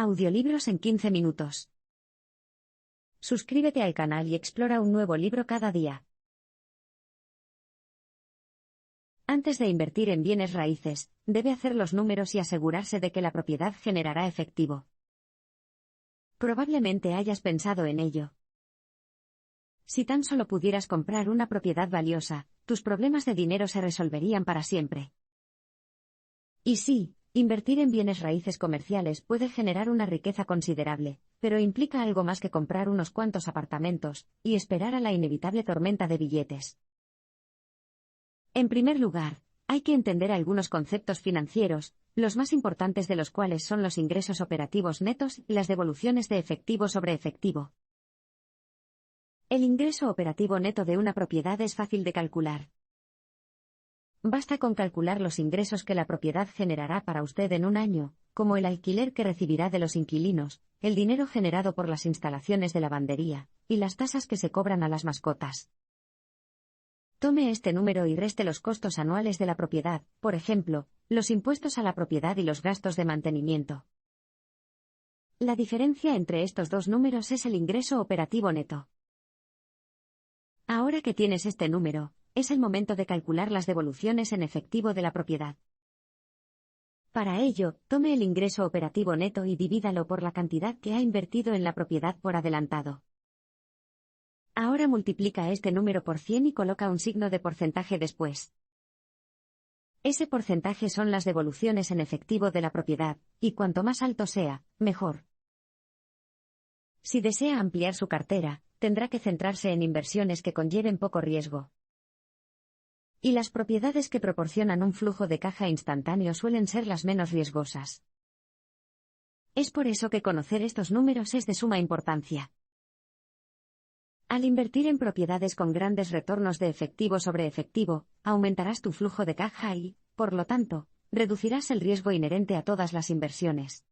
Audiolibros en 15 minutos. Suscríbete al canal y explora un nuevo libro cada día. Antes de invertir en bienes raíces, debe hacer los números y asegurarse de que la propiedad generará efectivo. Probablemente hayas pensado en ello. Si tan solo pudieras comprar una propiedad valiosa, tus problemas de dinero se resolverían para siempre. Y sí, invertir en bienes raíces comerciales puede generar una riqueza considerable, pero implica algo más que comprar unos cuantos apartamentos y esperar a la inevitable tormenta de billetes. En primer lugar, hay que entender algunos conceptos financieros, los más importantes de los cuales son los ingresos operativos netos y las devoluciones de efectivo sobre efectivo. El ingreso operativo neto de una propiedad es fácil de calcular. Basta con calcular los ingresos que la propiedad generará para usted en un año, como el alquiler que recibirá de los inquilinos, el dinero generado por las instalaciones de lavandería, y las tasas que se cobran a las mascotas. Tome este número y reste los costos anuales de la propiedad, por ejemplo, los impuestos a la propiedad y los gastos de mantenimiento. La diferencia entre estos dos números es el ingreso operativo neto. Ahora que tienes este número, es el momento de calcular las devoluciones en efectivo de la propiedad. Para ello, tome el ingreso operativo neto y divídalo por la cantidad que ha invertido en la propiedad por adelantado. Ahora multiplica este número por 100 y coloca un signo de porcentaje después. Ese porcentaje son las devoluciones en efectivo de la propiedad, y cuanto más alto sea, mejor. Si desea ampliar su cartera, tendrá que centrarse en inversiones que conlleven poco riesgo. Y las propiedades que proporcionan un flujo de caja instantáneo suelen ser las menos riesgosas. Es por eso que conocer estos números es de suma importancia. Al invertir en propiedades con grandes retornos de efectivo sobre efectivo, aumentarás tu flujo de caja y, por lo tanto, reducirás el riesgo inherente a todas las inversiones.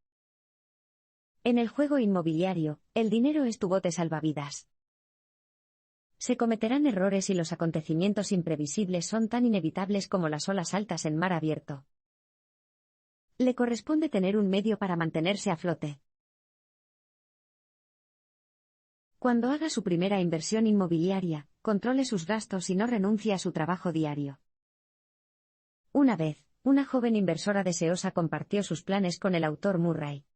En el juego inmobiliario, el dinero es tu bote salvavidas. Se cometerán errores y los acontecimientos imprevisibles son tan inevitables como las olas altas en mar abierto. Le corresponde tener un medio para mantenerse a flote. Cuando haga su primera inversión inmobiliaria, controle sus gastos y no renuncie a su trabajo diario. Una vez, una joven inversora deseosa compartió sus planes con el autor Murray.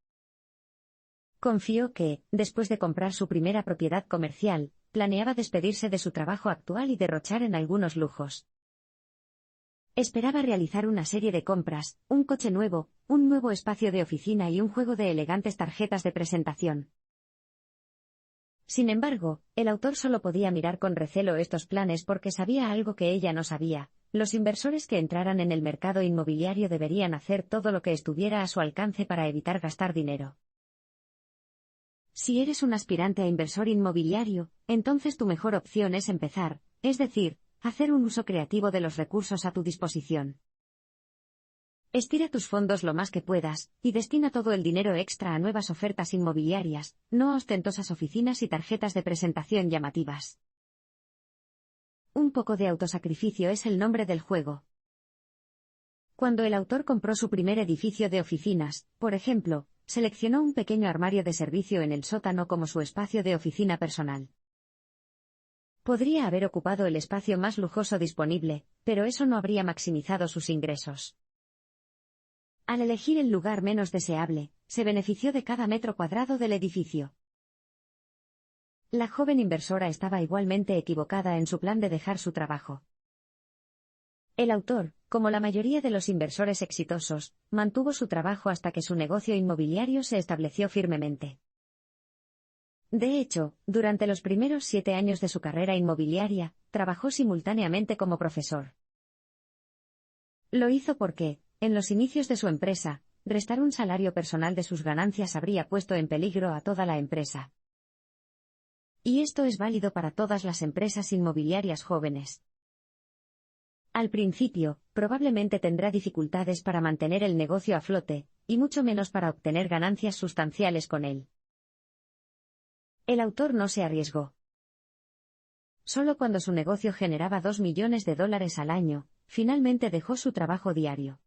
Confió que, después de comprar su primera propiedad comercial, planeaba despedirse de su trabajo actual y derrochar en algunos lujos. Esperaba realizar una serie de compras, un coche nuevo, un nuevo espacio de oficina y un juego de elegantes tarjetas de presentación. Sin embargo, el autor solo podía mirar con recelo estos planes porque sabía algo que ella no sabía: los inversores que entraran en el mercado inmobiliario deberían hacer todo lo que estuviera a su alcance para evitar gastar dinero. Si eres un aspirante a inversor inmobiliario, entonces tu mejor opción es empezar, es decir, hacer un uso creativo de los recursos a tu disposición. Estira tus fondos lo más que puedas, y destina todo el dinero extra a nuevas ofertas inmobiliarias, no a ostentosas oficinas y tarjetas de presentación llamativas. Un poco de autosacrificio es el nombre del juego. Cuando el autor compró su primer edificio de oficinas, por ejemplo, seleccionó un pequeño armario de servicio en el sótano como su espacio de oficina personal. Podría haber ocupado el espacio más lujoso disponible, pero eso no habría maximizado sus ingresos. Al elegir el lugar menos deseable, se benefició de cada metro cuadrado del edificio. La joven inversora estaba igualmente equivocada en su plan de dejar su trabajo. El autor, como la mayoría de los inversores exitosos, mantuvo su trabajo hasta que su negocio inmobiliario se estableció firmemente. De hecho, durante los primeros 7 años de su carrera inmobiliaria, trabajó simultáneamente como profesor. Lo hizo porque, en los inicios de su empresa, restar un salario personal de sus ganancias habría puesto en peligro a toda la empresa. Y esto es válido para todas las empresas inmobiliarias jóvenes. Al principio, probablemente tendrá dificultades para mantener el negocio a flote, y mucho menos para obtener ganancias sustanciales con él. El autor no se arriesgó. Solo cuando su negocio generaba $2 millones al año, finalmente dejó su trabajo diario.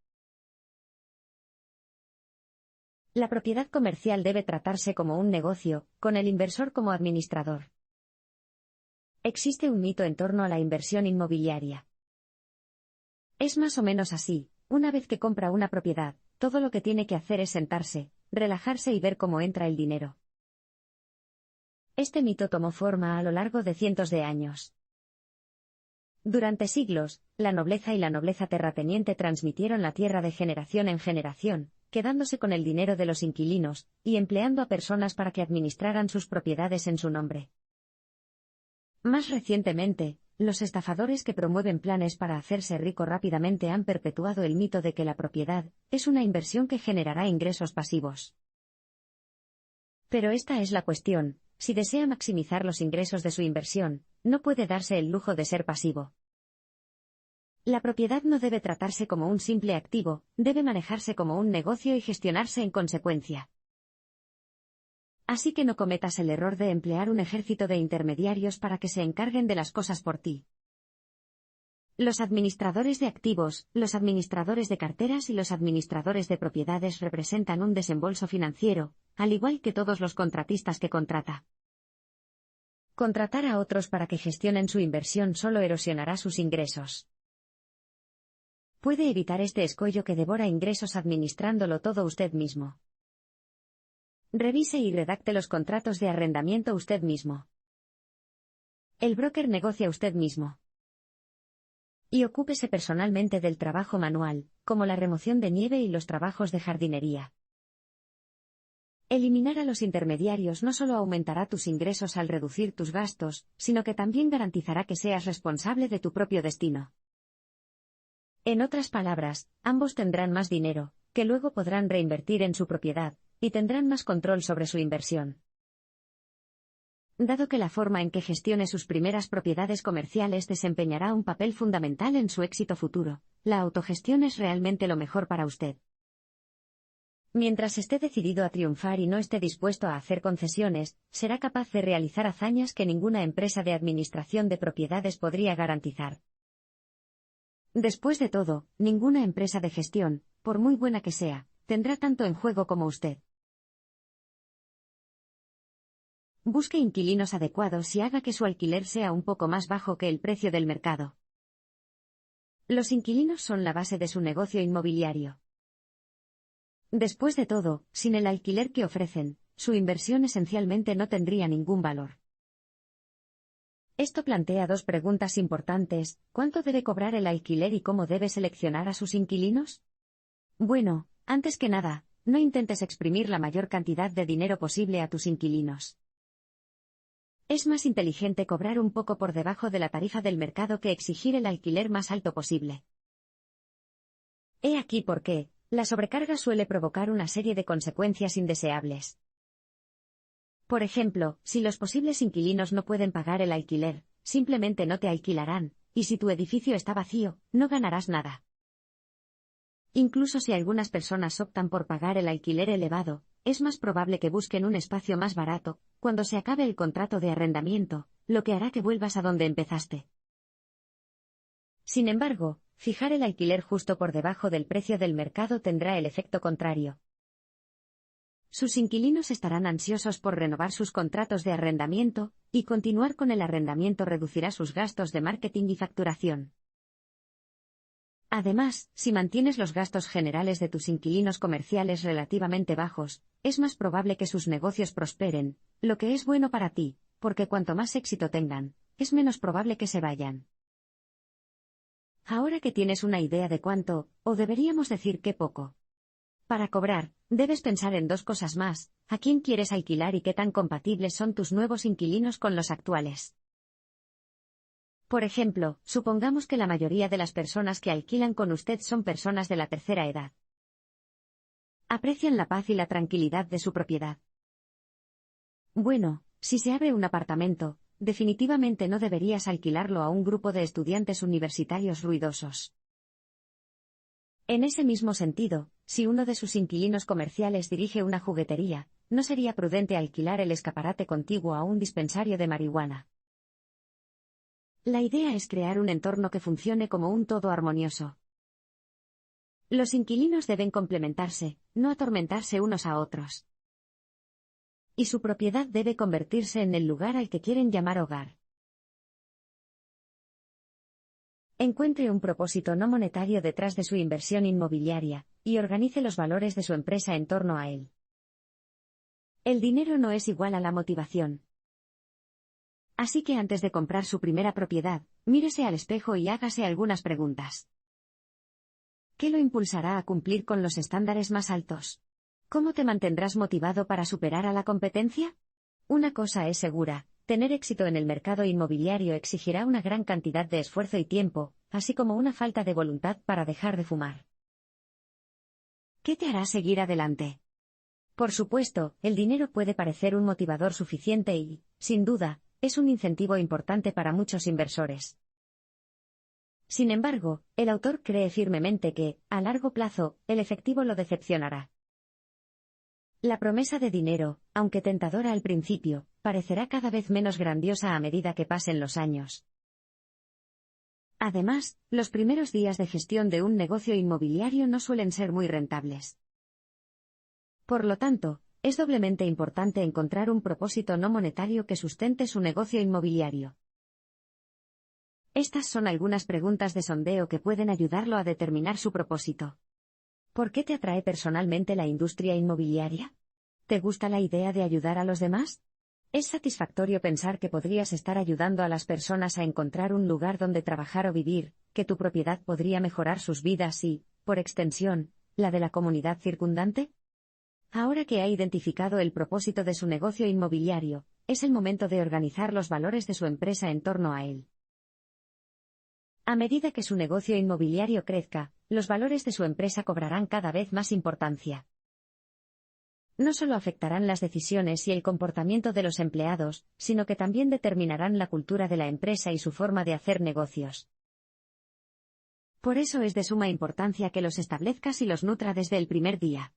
La propiedad comercial debe tratarse como un negocio, con el inversor como administrador. Existe un mito en torno a la inversión inmobiliaria. Es más o menos así: una vez que compra una propiedad, todo lo que tiene que hacer es sentarse, relajarse y ver cómo entra el dinero. Este mito tomó forma a lo largo de cientos de años. Durante siglos, la nobleza y la nobleza terrateniente transmitieron la tierra de generación en generación, quedándose con el dinero de los inquilinos, y empleando a personas para que administraran sus propiedades en su nombre. Más recientemente, los estafadores que promueven planes para hacerse rico rápidamente han perpetuado el mito de que la propiedad es una inversión que generará ingresos pasivos. Pero esta es la cuestión: si desea maximizar los ingresos de su inversión, no puede darse el lujo de ser pasivo. La propiedad no debe tratarse como un simple activo, debe manejarse como un negocio y gestionarse en consecuencia. Así que no cometas el error de emplear un ejército de intermediarios para que se encarguen de las cosas por ti. Los administradores de activos, los administradores de carteras y los administradores de propiedades representan un desembolso financiero, al igual que todos los contratistas que contrata. Contratar a otros para que gestionen su inversión solo erosionará sus ingresos. Puede evitar este escollo que devora ingresos administrándolo todo usted mismo. Revise y redacte los contratos de arrendamiento usted mismo. El broker negocia usted mismo. Y ocúpese personalmente del trabajo manual, como la remoción de nieve y los trabajos de jardinería. Eliminar a los intermediarios no solo aumentará tus ingresos al reducir tus gastos, sino que también garantizará que seas responsable de tu propio destino. En otras palabras, ambos tendrán más dinero, que luego podrán reinvertir en su propiedad, y tendrán más control sobre su inversión. Dado que la forma en que gestione sus primeras propiedades comerciales desempeñará un papel fundamental en su éxito futuro, la autogestión es realmente lo mejor para usted. Mientras esté decidido a triunfar y no esté dispuesto a hacer concesiones, será capaz de realizar hazañas que ninguna empresa de administración de propiedades podría garantizar. Después de todo, ninguna empresa de gestión, por muy buena que sea, tendrá tanto en juego como usted. Busque inquilinos adecuados y haga que su alquiler sea un poco más bajo que el precio del mercado. Los inquilinos son la base de su negocio inmobiliario. Después de todo, sin el alquiler que ofrecen, su inversión esencialmente no tendría ningún valor. Esto plantea dos preguntas importantes: ¿cuánto debe cobrar el alquiler y cómo debe seleccionar a sus inquilinos? Bueno, antes que nada, no intentes exprimir la mayor cantidad de dinero posible a tus inquilinos. Es más inteligente cobrar un poco por debajo de la tarifa del mercado que exigir el alquiler más alto posible. He aquí por qué: la sobrecarga suele provocar una serie de consecuencias indeseables. Por ejemplo, si los posibles inquilinos no pueden pagar el alquiler, simplemente no te alquilarán, y si tu edificio está vacío, no ganarás nada. Incluso si algunas personas optan por pagar el alquiler elevado, es más probable que busquen un espacio más barato, cuando se acabe el contrato de arrendamiento, lo que hará que vuelvas a donde empezaste. Sin embargo, fijar el alquiler justo por debajo del precio del mercado tendrá el efecto contrario. Sus inquilinos estarán ansiosos por renovar sus contratos de arrendamiento, y continuar con el arrendamiento reducirá sus gastos de marketing y facturación. Además, si mantienes los gastos generales de tus inquilinos comerciales relativamente bajos, es más probable que sus negocios prosperen, lo que es bueno para ti, porque cuanto más éxito tengan, es menos probable que se vayan. Ahora que tienes una idea de cuánto, o deberíamos decir qué poco, para cobrar, debes pensar en dos cosas más: ¿a quién quieres alquilar y qué tan compatibles son tus nuevos inquilinos con los actuales? Por ejemplo, supongamos que la mayoría de las personas que alquilan con usted son personas de la tercera edad. Aprecian la paz y la tranquilidad de su propiedad. Bueno, si se abre un apartamento, definitivamente no deberías alquilarlo a un grupo de estudiantes universitarios ruidosos. En ese mismo sentido, si uno de sus inquilinos comerciales dirige una juguetería, no sería prudente alquilar el escaparate contiguo a un dispensario de marihuana. La idea es crear un entorno que funcione como un todo armonioso. Los inquilinos deben complementarse, no atormentarse unos a otros. Y su propiedad debe convertirse en el lugar al que quieren llamar hogar. Encuentre un propósito no monetario detrás de su inversión inmobiliaria, y organice los valores de su empresa en torno a él. El dinero no es igual a la motivación. Así que antes de comprar su primera propiedad, mírese al espejo y hágase algunas preguntas. ¿Qué lo impulsará a cumplir con los estándares más altos? ¿Cómo te mantendrás motivado para superar a la competencia? Una cosa es segura, tener éxito en el mercado inmobiliario exigirá una gran cantidad de esfuerzo y tiempo, así como una falta de voluntad para dejar de fumar. ¿Qué te hará seguir adelante? Por supuesto, el dinero puede parecer un motivador suficiente y, sin duda, es un incentivo importante para muchos inversores. Sin embargo, el autor cree firmemente que, a largo plazo, el efectivo lo decepcionará. La promesa de dinero, aunque tentadora al principio, parecerá cada vez menos grandiosa a medida que pasen los años. Además, los primeros días de gestión de un negocio inmobiliario no suelen ser muy rentables. Por lo tanto, es doblemente importante encontrar un propósito no monetario que sustente su negocio inmobiliario. Estas son algunas preguntas de sondeo que pueden ayudarlo a determinar su propósito. ¿Por qué te atrae personalmente la industria inmobiliaria? ¿Te gusta la idea de ayudar a los demás? ¿Es satisfactorio pensar que podrías estar ayudando a las personas a encontrar un lugar donde trabajar o vivir, que tu propiedad podría mejorar sus vidas y, por extensión, la de la comunidad circundante? Ahora que ha identificado el propósito de su negocio inmobiliario, es el momento de organizar los valores de su empresa en torno a él. A medida que su negocio inmobiliario crezca, los valores de su empresa cobrarán cada vez más importancia. No solo afectarán las decisiones y el comportamiento de los empleados, sino que también determinarán la cultura de la empresa y su forma de hacer negocios. Por eso es de suma importancia que los establezcas y los nutra desde el primer día.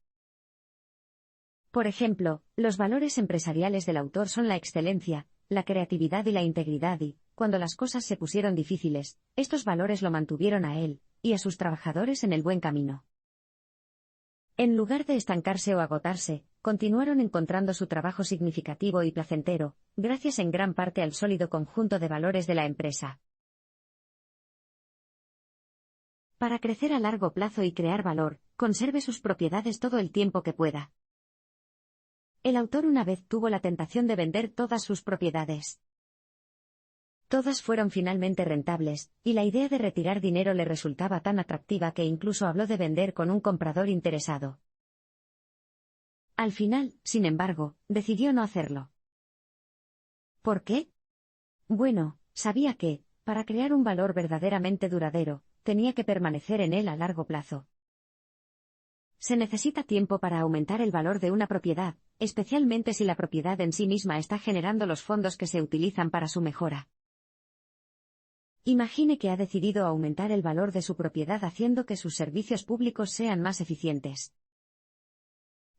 Por ejemplo, los valores empresariales del autor son la excelencia, la creatividad y la integridad y, cuando las cosas se pusieron difíciles, estos valores lo mantuvieron a él y a sus trabajadores en el buen camino. En lugar de estancarse o agotarse, continuaron encontrando su trabajo significativo y placentero, gracias en gran parte al sólido conjunto de valores de la empresa. Para crecer a largo plazo y crear valor, conserve sus propiedades todo el tiempo que pueda. El autor una vez tuvo la tentación de vender todas sus propiedades. Todas fueron finalmente rentables, y la idea de retirar dinero le resultaba tan atractiva que incluso habló de vender con un comprador interesado. Al final, sin embargo, decidió no hacerlo. ¿Por qué? Bueno, sabía que, para crear un valor verdaderamente duradero, tenía que permanecer en él a largo plazo. Se necesita tiempo para aumentar el valor de una propiedad, especialmente si la propiedad en sí misma está generando los fondos que se utilizan para su mejora. Imagine que ha decidido aumentar el valor de su propiedad haciendo que sus servicios públicos sean más eficientes.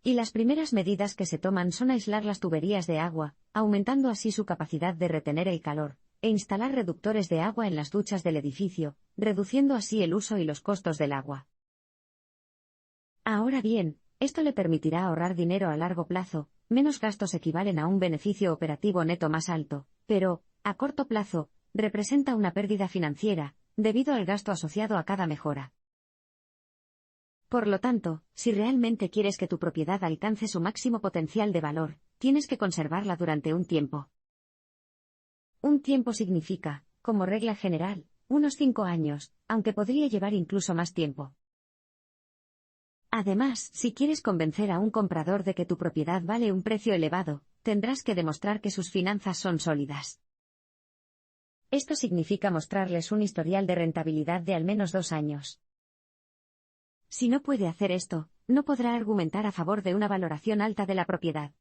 Y las primeras medidas que se toman son aislar las tuberías de agua, aumentando así su capacidad de retener el calor, e instalar reductores de agua en las duchas del edificio, reduciendo así el uso y los costos del agua. Ahora bien, esto le permitirá ahorrar dinero a largo plazo, menos gastos equivalen a un beneficio operativo neto más alto, pero, a corto plazo, representa una pérdida financiera, debido al gasto asociado a cada mejora. Por lo tanto, si realmente quieres que tu propiedad alcance su máximo potencial de valor, tienes que conservarla durante un tiempo. Un tiempo significa, como regla general, unos 5 años, aunque podría llevar incluso más tiempo. Además, si quieres convencer a un comprador de que tu propiedad vale un precio elevado, tendrás que demostrar que sus finanzas son sólidas. Esto significa mostrarles un historial de rentabilidad de al menos 2 años. Si no puede hacer esto, no podrá argumentar a favor de una valoración alta de la propiedad.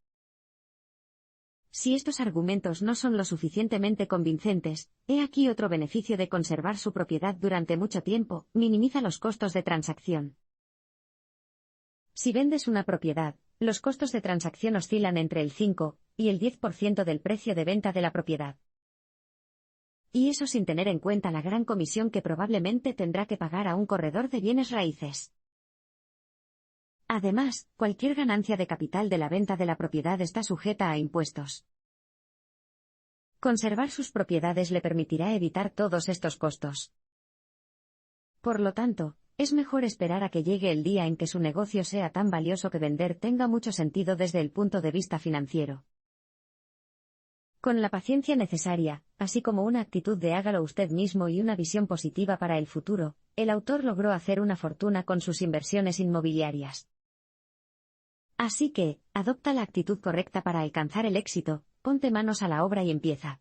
Si estos argumentos no son lo suficientemente convincentes, he aquí otro beneficio de conservar su propiedad durante mucho tiempo: minimiza los costos de transacción. Si vendes una propiedad, los costos de transacción oscilan entre el 5 y el 10% del precio de venta de la propiedad. Y eso sin tener en cuenta la gran comisión que probablemente tendrá que pagar a un corredor de bienes raíces. Además, cualquier ganancia de capital de la venta de la propiedad está sujeta a impuestos. Conservar sus propiedades le permitirá evitar todos estos costos. Por lo tanto, es mejor esperar a que llegue el día en que su negocio sea tan valioso que vender tenga mucho sentido desde el punto de vista financiero. Con la paciencia necesaria, así como una actitud de hágalo usted mismo y una visión positiva para el futuro, el autor logró hacer una fortuna con sus inversiones inmobiliarias. Así que, adopta la actitud correcta para alcanzar el éxito, ponte manos a la obra y empieza.